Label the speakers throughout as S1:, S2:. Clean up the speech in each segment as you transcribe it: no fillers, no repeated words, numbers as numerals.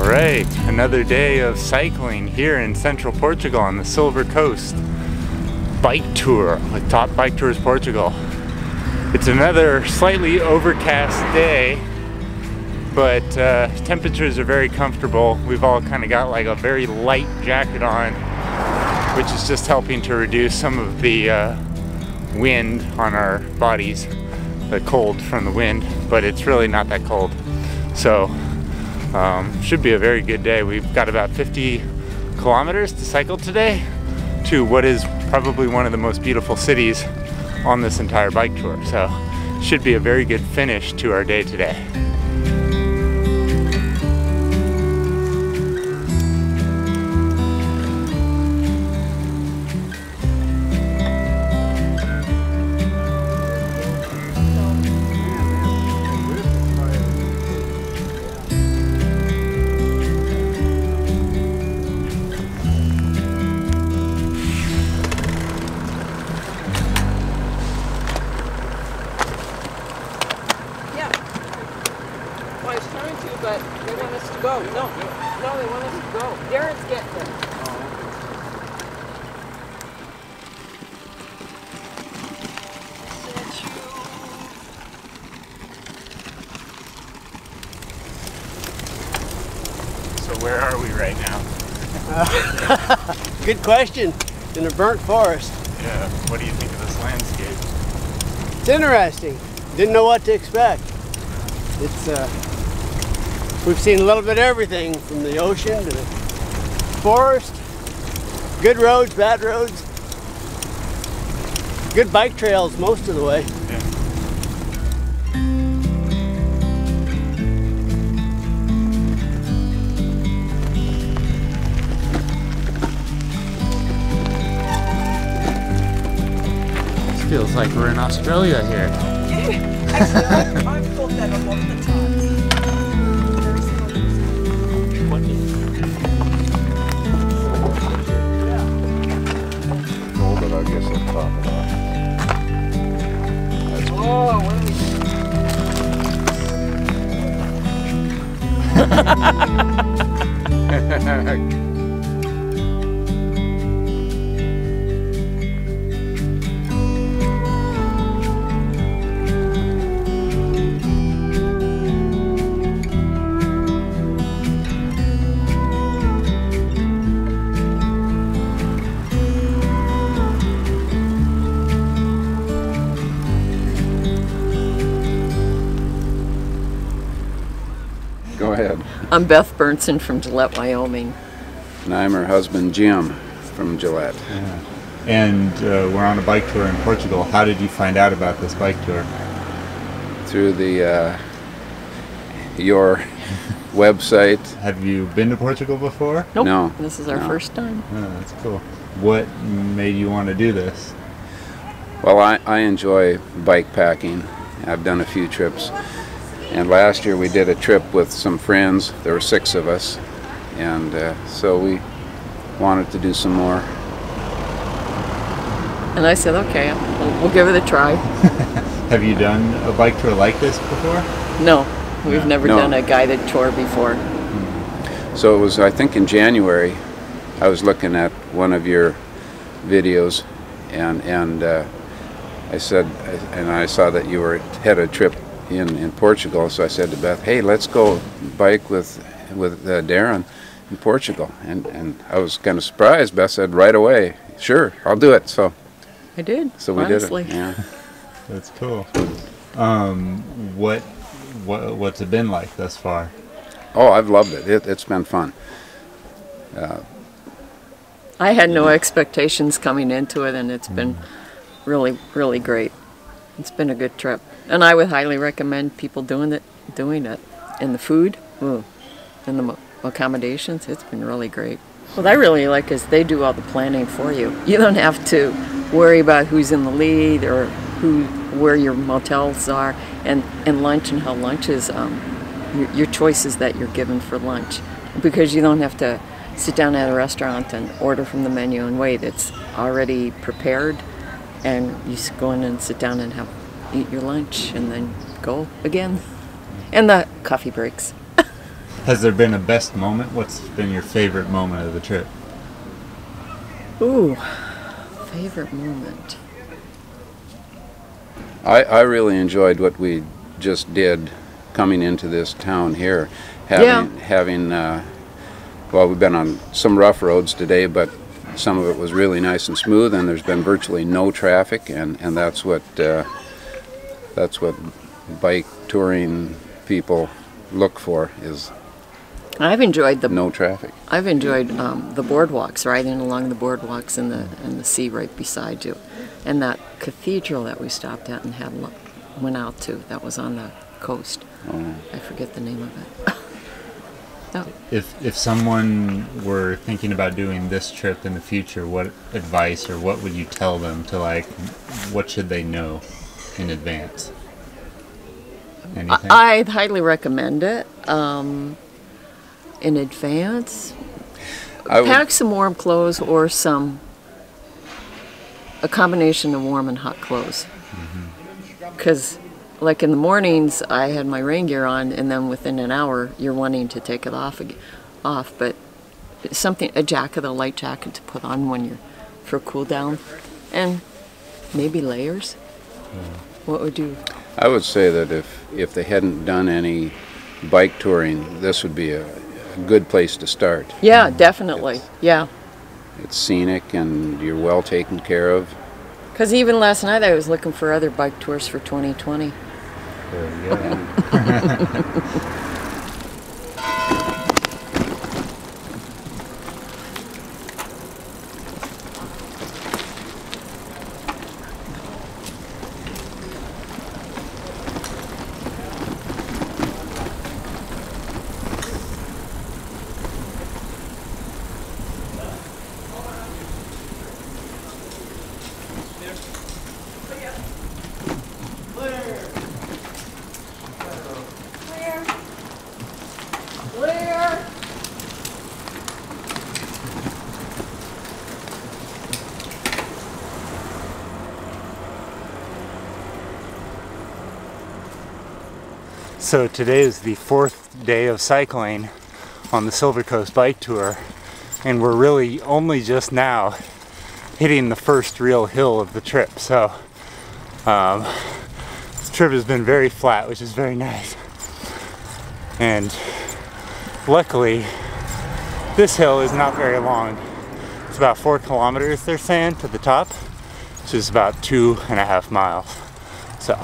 S1: Alright, another day of cycling here in central Portugal on the Silver Coast. Bike tour with Top Bike Tours Portugal. It's another slightly overcast day, but temperatures are very comfortable. We've all kind of got like a very light jacket on, which is just helping to reduce some of the wind on our bodies, the cold from the wind, but it's really not that cold. So should be a very good day. We've got about 50 kilometers to cycle today to what is probably one of the most beautiful cities on this entire bike tour. So should be a very good finish to our day today.
S2: But they want us to go. No, they want us to go. Darren's getting them.
S1: So where are we right now?
S3: Good question. In a burnt forest.
S1: Yeah. What do you think of this landscape?
S3: It's interesting. Didn't know what to expect. It's we've seen a little bit of everything from the ocean to the forest. Good roads, bad roads. Good bike trails most of the way.
S1: Yeah. This feels like we're in Australia here.
S2: Actually, I've thought that a lot of the times.
S4: But I guess I'll top it off. That's
S2: Oh, what do we
S4: Go ahead.
S2: I'm Beth Burnson from Gillette, Wyoming.
S4: And I'm her husband, Jim, from Gillette.
S1: Yeah. And we're on a bike tour in Portugal. How did you find out about this bike tour?
S4: Through the your website.
S1: Have you been to Portugal before?
S2: Nope.
S4: No.
S2: This is our
S4: No.
S2: first time.
S1: Oh, that's cool. What made you want to do this?
S4: Well, I enjoy bike packing. I've done a few trips. And last year we did a trip with some friends. There were 6 of us. And so we wanted to do some more.
S2: And I said, okay, we'll give it a try.
S1: Have you done a bike tour like this before?
S2: No, we've never
S4: No.
S2: done a guided tour before.
S4: So it was, I think in January, I was looking at one of your videos and I said, and I saw that you had a trip in Portugal, so I said to Beth, hey, let's go bike with Darren in Portugal. And I was kind of surprised. Beth said right away, sure, I'll do it. So
S2: I did.
S4: we
S2: honestly.
S4: did it. Yeah.
S1: That's cool. What's it been like thus far?
S4: Oh, I've loved it. It's been fun.
S2: I had no expectations coming into it, and it's been really, really great. It's been a good trip, and I would highly recommend people doing it. And the food, and the accommodations, it's been really great. What I really like is they do all the planning for you. You don't have to worry about who's in the lead or where your motels are, and lunch and how lunch is, your choices that you're given for lunch, because you don't have to sit down at a restaurant and order from the menu and wait. It's already prepared, and you just go in and sit down and eat your lunch and then go again. And the coffee breaks.
S1: Has there been a best moment? What's been your favorite moment of the trip?
S2: Ooh, favorite moment.
S4: I really enjoyed what we just did coming into this town here. Having well, we've been on some rough roads today, but some of it was really nice and smooth, and there's been virtually no traffic, and that's what bike touring people look for, is
S2: I've enjoyed
S4: no traffic.
S2: I've enjoyed the boardwalks, riding along the boardwalks and the sea right beside you, and that cathedral that we stopped at and went out to. That was on the coast.
S4: Oh.
S2: I forget the name of it. Oh.
S1: If someone were thinking about doing this trip in the future, what advice or what would you tell them to, like, what should they know in advance? Anything?
S2: I'd highly recommend it. In advance, pack some warm clothes or a combination of warm and hot clothes. Because, like in the mornings, I had my rain gear on, and then within an hour, you're wanting to take it off. But a jacket, a light jacket to put on for cool down, and maybe layers. What would you?
S4: I would say that if they hadn't done any bike touring, this would be a good place to start.
S2: Yeah, definitely.
S4: It's scenic, and you're well taken care of.
S2: Because even last night I was looking for other bike tours for 2020.
S1: There you go. So today is the 4th day of cycling on the Silver Coast bike tour, and we're really only just now hitting the first real hill of the trip. So this trip has been very flat, which is very nice. And luckily, this hill is not very long. It's about 4 kilometers, they're saying, to the top, which is about 2.5 miles. So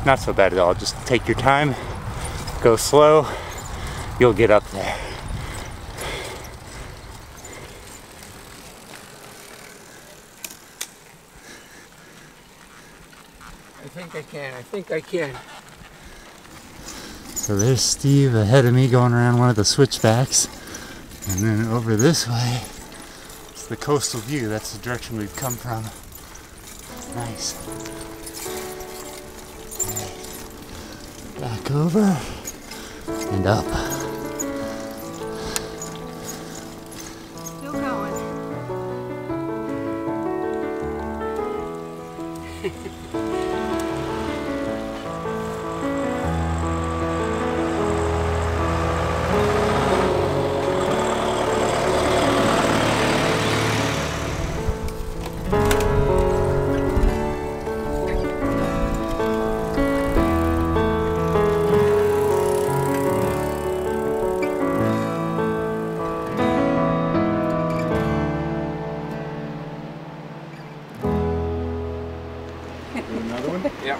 S1: not so bad at all. Just take your time. Go slow, you'll get up there.
S3: I think I can.
S1: So there's Steve ahead of me going around one of the switchbacks. And then over this way, it's the coastal view. That's the direction we've come from. Nice. Back over. And up.
S2: Still going.
S3: Another one?
S4: Yeah.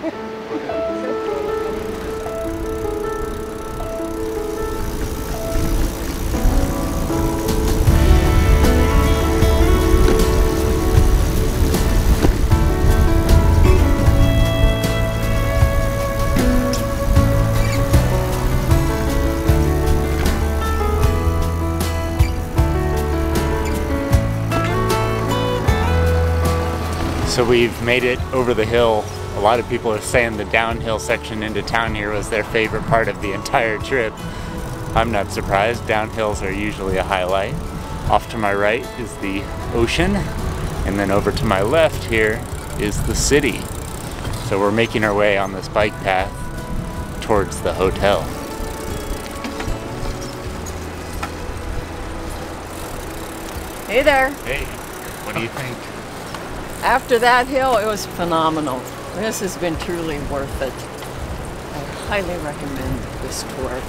S1: So we've made it over the hill. A lot of people are saying the downhill section into town here was their favorite part of the entire trip. I'm not surprised. Downhills are usually a highlight. Off to my right is the ocean, and then over to my left here is the city. So we're making our way on this bike path towards the hotel.
S2: Hey there.
S1: Hey, what do you think?
S2: After that hill, it was phenomenal. This has been truly worth it. I highly recommend this tour.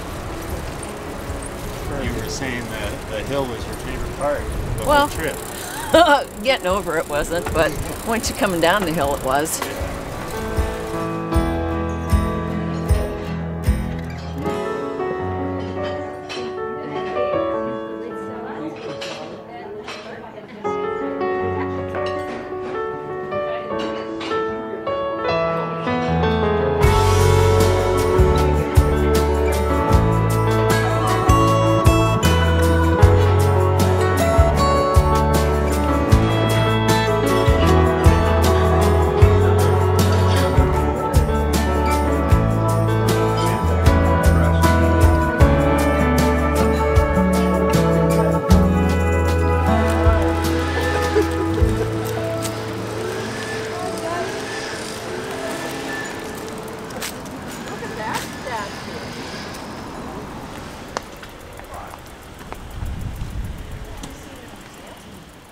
S1: You were saying that the hill was your favorite part of the
S2: Well,
S1: whole trip.
S2: Getting over it wasn't, but once you're coming down the hill, it was.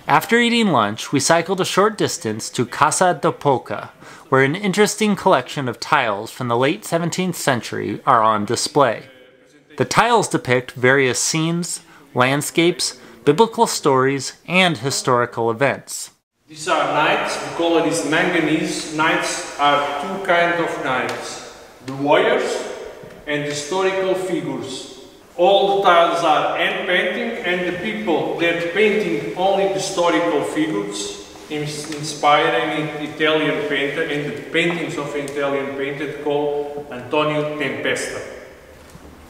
S5: After eating lunch, we cycled a short distance to Casa De Polka, where an interesting collection of tiles from the late 17th century are on display. The tiles depict various scenes, landscapes, biblical stories, and historical events.
S6: These are knights. We call it these manganese. Knights are two kinds of knights: the warriors and historical figures. All the tiles are hand painting, and the people that painting only the historical figures, inspiring Italian painter, and the paintings of an Italian painter called Antonio Tempesta.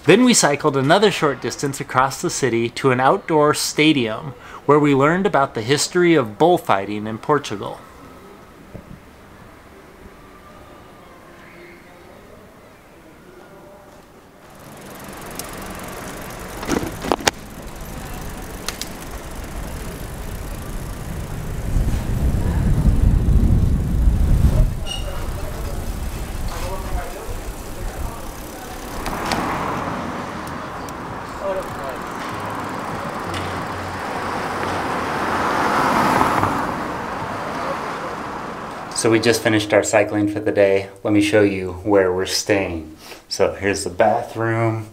S5: Then we cycled another short distance across the city to an outdoor stadium where we learned about the history of bullfighting in Portugal. So we just finished our cycling for the day. Let me show you where we're staying. So here's the bathroom.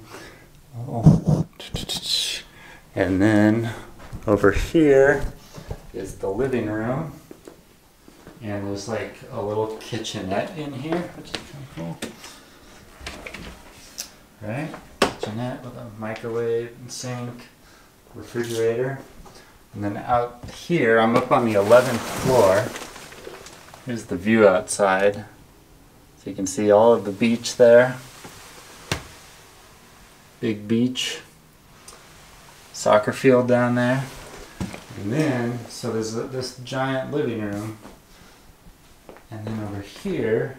S5: And then over here is the living room. And there's like a little kitchenette in here, which is kind of cool. Right? Kitchenette with a microwave and sink, refrigerator. And then out here, I'm up on the 11th floor. Here's the view outside. So you can see all of the beach there. Big beach. Soccer field down there. And then, so there's this giant living room. And then over here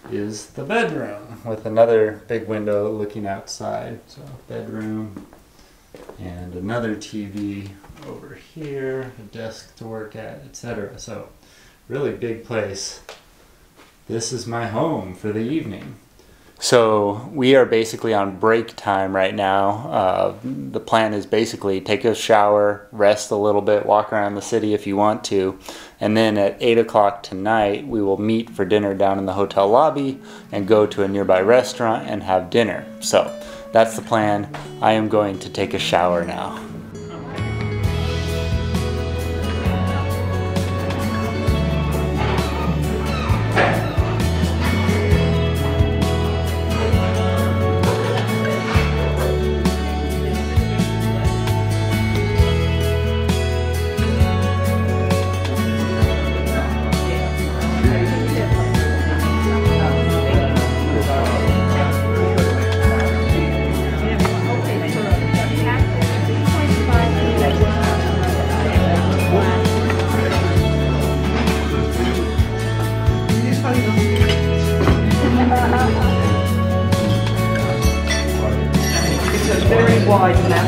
S5: is the bedroom with another big window looking outside. So bedroom and another TV over here, a desk to work at, etc. So really big place. This is my home for the evening. So we are basically on break time right now. The plan is basically take a shower, rest a little bit, walk around the city if you want to, and then at 8 o'clock tonight we will meet for dinner down in the hotel lobby and go to a nearby restaurant and have dinner. So that's the plan. I am going to take a shower now.
S7: Wide map